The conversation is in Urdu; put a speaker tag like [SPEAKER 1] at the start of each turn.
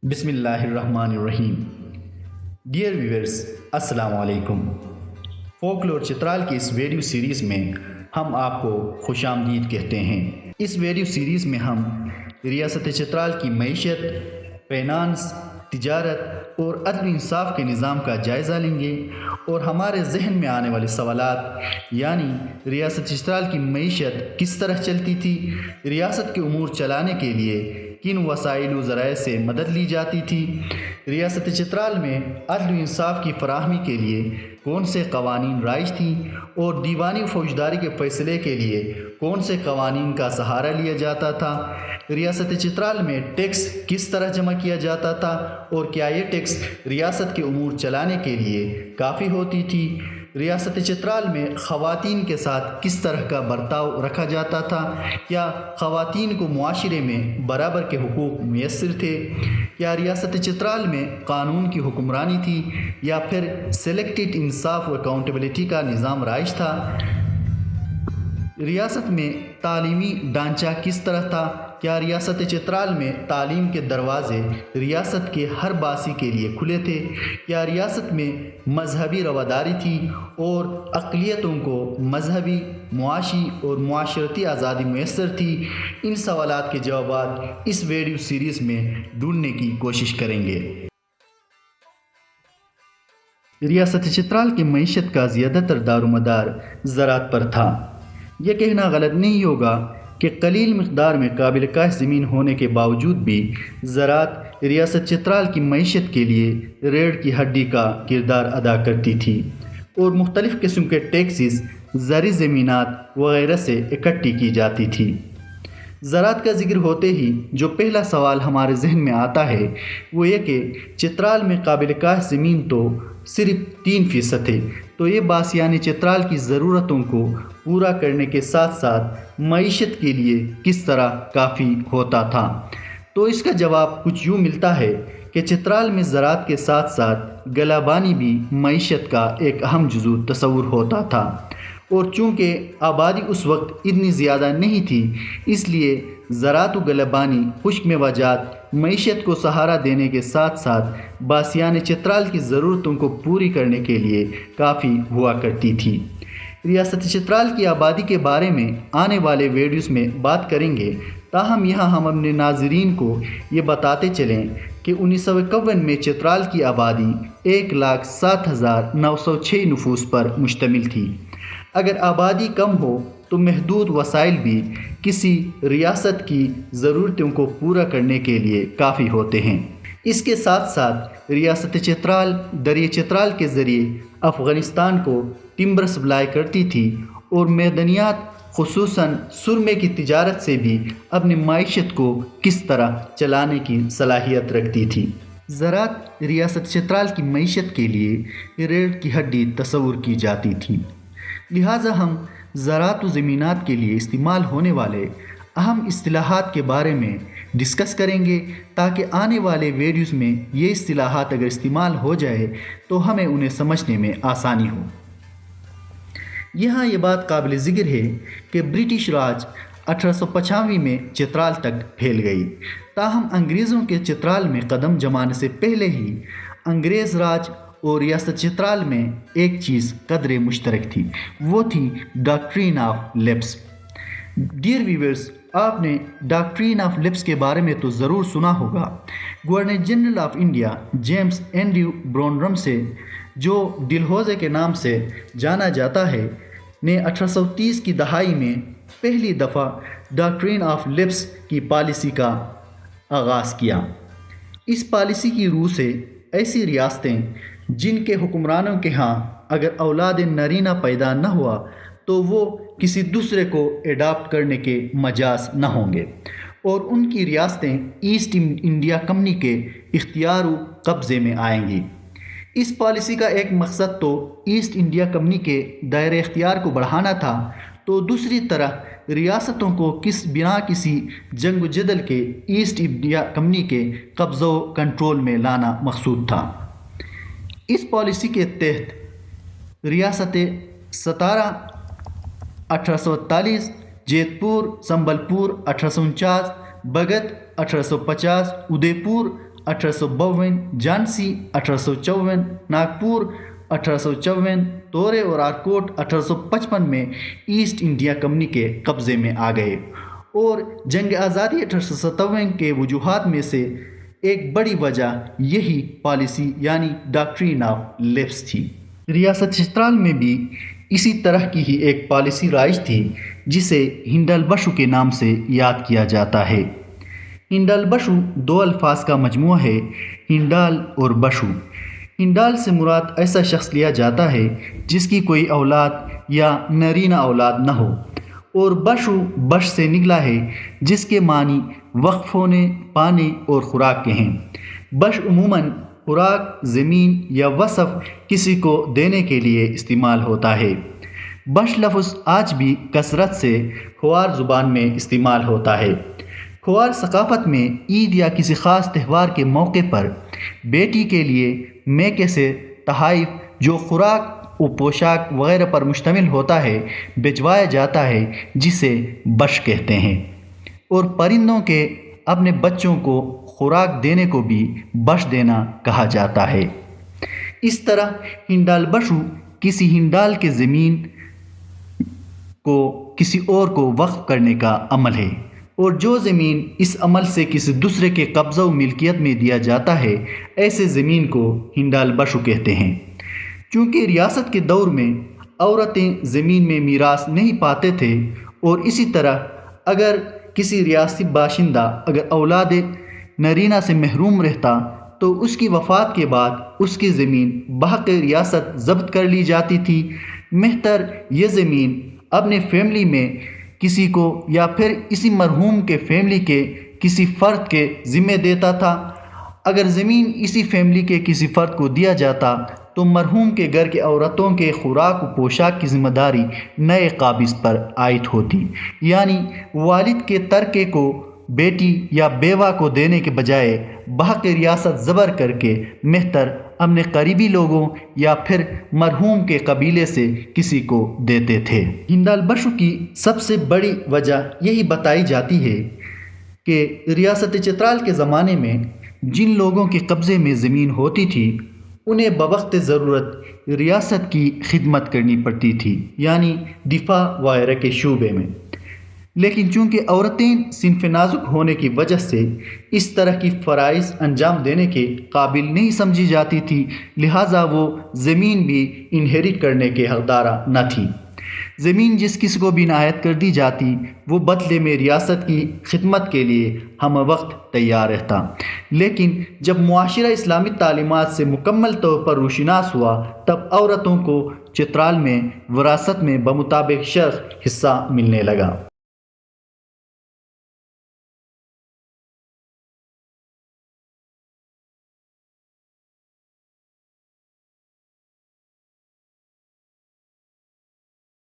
[SPEAKER 1] بسم اللہ الرحمن الرحیم۔ ڈیئر ویورز، السلام علیکم۔ فولکلور چترال کی اس ویڈیو سیریز میں ہم آپ کو خوش آمدید کہتے ہیں۔ اس ویڈیو سیریز میں ہم ریاست چترال کی معیشت، فائنانس، تجارت اور عدل و انصاف کے نظام کا جائزہ لیں گے اور ہمارے ذہن میں آنے والے سوالات، یعنی ریاست چترال کی معیشت کس طرح چلتی تھی، ریاست کے امور چلانے کے لیے کن وسائل و ذرائع سے مدد لی جاتی تھی، ریاست چترال میں عدل و انصاف کی فراہمی کے لیے کون سے قوانین رائج تھیں اور دیوانی و فوجداری کے فیصلے کے لیے کون سے قوانین کا سہارا لیا جاتا تھا، ریاست چترال میں ٹیکس کس طرح جمع کیا جاتا تھا اور کیا یہ ٹیکس ریاست کے امور چلانے کے لیے کافی ہوتی تھی، ریاست چترال میں خواتین کے ساتھ کس طرح کا برتاؤ رکھا جاتا تھا، کیا خواتین کو معاشرے میں برابر کے حقوق میسر تھے، کیا ریاست چترال میں قانون کی حکمرانی تھی یا پھر سلیکٹڈ انصاف و اکاؤنٹیبلٹی کا نظام رائج تھا، ریاست میں تعلیمی ڈھانچہ کس طرح تھا، کیا ریاست چترال میں تعلیم کے دروازے ریاست کے ہر باسی کے لیے کھلے تھے، کیا ریاست میں مذہبی رواداری تھی اور اقلیتوں کو مذہبی، معاشی اور معاشرتی آزادی میسر تھی۔ ان سوالات کے جوابات اس ویڈیو سیریز میں ڈھونڈنے کی کوشش کریں گے۔ ریاست چترال کی معیشت کا زیادہ تر دار و مدار زراعت پر تھا۔ یہ کہنا غلط نہیں ہوگا کہ قلیل مقدار میں قابل کاشت زمین ہونے کے باوجود بھی زراعت ریاست چترال کی معیشت کے لیے ریڑھ کی ہڈی کا کردار ادا کرتی تھی اور مختلف قسم کے ٹیکسز، زرعی زمینات وغیرہ سے اکٹھی کی جاتی تھی۔ زراعت کا ذکر ہوتے ہی جو پہلا سوال ہمارے ذہن میں آتا ہے وہ یہ کہ چترال میں قابل کاشت زمین تو صرف 3% تھے، تو یہ باسیان چترال کی ضرورتوں کو پورا کرنے کے ساتھ ساتھ معیشت کے لیے کس طرح کافی ہوتا تھا؟ تو اس کا جواب کچھ یوں ملتا ہے کہ چترال میں زراعت کے ساتھ ساتھ گلابانی بھی معیشت کا ایک اہم جزو تصور ہوتا تھا، اور چونکہ آبادی اس وقت اتنی زیادہ نہیں تھی، اس لیے زراعت و گلابانی خشک میوہ معیشت کو سہارا دینے کے ساتھ ساتھ باسیان چترال کی ضرورتوں کو پوری کرنے کے لیے کافی ہوا کرتی تھی۔ ریاست چترال کی آبادی کے بارے میں آنے والے ویڈیوز میں بات کریں گے، تاہم یہاں ہم اپنے ناظرین کو یہ بتاتے چلیں کہ 1951 میں چترال کی آبادی 1,07,906 نفوس پر مشتمل تھی۔ اگر آبادی کم ہو تو محدود وسائل بھی کسی ریاست کی ضرورتوں کو پورا کرنے کے لیے کافی ہوتے ہیں۔ اس کے ساتھ ساتھ ریاست چترال دریا چترال کے ذریعے افغانستان کو ٹمبر سپلائی کرتی تھی اور معدنیات خصوصاً سرمے کی تجارت سے بھی اپنی معیشت کو کس طرح چلانے کی صلاحیت رکھتی تھی۔ زراعت ریاست چترال کی معیشت کے لیے ریڑھ کی ہڈی تصور کی جاتی تھی، لہٰذا ہم زراعت و زمینات کے لیے استعمال ہونے والے اہم اصطلاحات کے بارے میں ڈسکس کریں گے تاکہ آنے والے ویڈیوز میں یہ اصطلاحات اگر استعمال ہو جائے تو ہمیں انہیں سمجھنے میں آسانی ہو۔ یہاں یہ بات قابل ذکر ہے کہ برٹش راج 1895 میں چترال تک پھیل گئی، تاہم انگریزوں کے چترال میں قدم جمانے سے پہلے ہی انگریز راج اور ریاست چترال میں ایک چیز قدر مشترک تھی، وہ تھی doctrine of lapse. Dear viewers, آپ نے ڈاکٹرین آف لیپس کے بارے میں تو ضرور سنا ہوگا۔ Governor general of India James Andrew Brown Ramsay, جو ڈلہوزے کے نام سے جانا جاتا ہے، نے 1830 کی دہائی میں پہلی دفعہ ڈاکٹرین آف لیپس کی پالیسی کا آغاز کیا۔ اس پالیسی کی روح سے ایسی ریاستیں جن کے حکمرانوں کے ہاں اگر اولاد نرینہ پیدا نہ ہوا تو وہ کسی دوسرے کو اڈاپٹ کرنے کے مجاز نہ ہوں گے، اور ان کی ریاستیں ایسٹ انڈیا کمپنی کے اختیار و قبضے میں آئیں گی۔ اس پالیسی کا ایک مقصد تو ایسٹ انڈیا کمپنی کے دائرۂ اختیار کو بڑھانا تھا، تو دوسری طرح ریاستوں کو کسی جنگ و جدل کے ایسٹ انڈیا کمپنی کے قبضہ و کنٹرول میں لانا مقصود تھا۔ اس پالیسی کے تحت ریاستیں ستارا 1848، جیت پور، سنبل پور 1849، بگت 1850، ادے پور 1852, جھانسی 1854, ناگپور 1854, تورے اور آرکوٹ 1855 میں ایسٹ انڈیا کمپنی کے قبضے میں آ گئے، اور جنگ آزادی 1857 کے وجوہات میں سے ایک بڑی وجہ یہی پالیسی یعنی ڈاکٹرین آف لیپس تھی۔ ریاست چترال میں بھی اسی طرح کی ہی ایک پالیسی رائج تھی جسے ہنڈال بشو کے نام سے یاد کیا جاتا ہے۔ ہنڈال بشو دو الفاظ کا مجموعہ ہے، ہنڈال اور بشو۔ ہنڈال سے مراد ایسا شخص لیا جاتا ہے جس کی کوئی اولاد یا نرینہ اولاد نہ ہو، اور بشو بش سے نکلا ہے جس کے معنی وقف ہونے، پانے اور خوراک کے ہیں۔ بش عموماً خوراک، زمین یا وصف کسی کو دینے کے لیے استعمال ہوتا ہے۔ بش لفظ آج بھی کثرت سے کھوار زبان میں استعمال ہوتا ہے۔ کھوار ثقافت میں عید یا کسی خاص تہوار کے موقع پر بیٹی کے لیے میکے سے تحائف جو خوراک و پوشاک وغیرہ پر مشتمل ہوتا ہے بھجوایا جاتا ہے، جسے بش کہتے ہیں، اور پرندوں کے اپنے بچوں کو خوراک دینے کو بھی بش دینا کہا جاتا ہے۔ اس طرح ہنڈال بشو کسی ہنڈال کے زمین کو کسی اور کو وقف کرنے کا عمل ہے، اور جو زمین اس عمل سے کسی دوسرے کے قبضہ و ملکیت میں دیا جاتا ہے ایسے زمین کو ہنڈال بشو کہتے ہیں۔ چونکہ ریاست کے دور میں عورتیں زمین میں میراث نہیں پاتے تھے، اور اسی طرح اگر کسی ریاستی باشندہ اگر اولاد نرینہ سے محروم رہتا تو اس کی وفات کے بعد اس کی زمین بحق ریاست ضبط کر لی جاتی تھی۔ مہتر یہ زمین اپنے فیملی میں کسی کو یا پھر اسی مرحوم کے فیملی کے کسی فرد کے ذمہ دیتا تھا۔ اگر زمین اسی فیملی کے کسی فرد کو دیا جاتا تو مرحوم کے گھر کی عورتوں کے خوراک و پوشاک کی ذمہ داری نئے قابض پر عائد ہوتی، یعنی والد کے ترکے کو بیٹی یا بیوہ کو دینے کے بجائے بحق ریاست زبر کر کے مہتر اپنے قریبی لوگوں یا پھر مرحوم کے قبیلے سے کسی کو دیتے تھے۔ ہنڈال بشو کی سب سے بڑی وجہ یہی بتائی جاتی ہے کہ ریاست چترال کے زمانے میں جن لوگوں کے قبضے میں زمین ہوتی تھی انہیں بوقت ضرورت ریاست کی خدمت کرنی پڑتی تھی، یعنی دفاع وغیرہ کے شعبے میں۔ لیکن چونکہ عورتیں صنف نازک ہونے کی وجہ سے اس طرح کی فرائض انجام دینے کے قابل نہیں سمجھی جاتی تھی، لہٰذا وہ زمین بھی انہیریٹ کرنے کے حقدار نہ تھی۔ زمین جس کسی کو بھی عنایت کر دی جاتی وہ بدلے میں ریاست کی خدمت کے لیے ہم وقت تیار رہتا۔ لیکن جب معاشرہ اسلامی تعلیمات سے مکمل طور پر روشناس ہوا تب عورتوں کو چترال میں وراثت میں بمطابق شرع حصہ ملنے لگا۔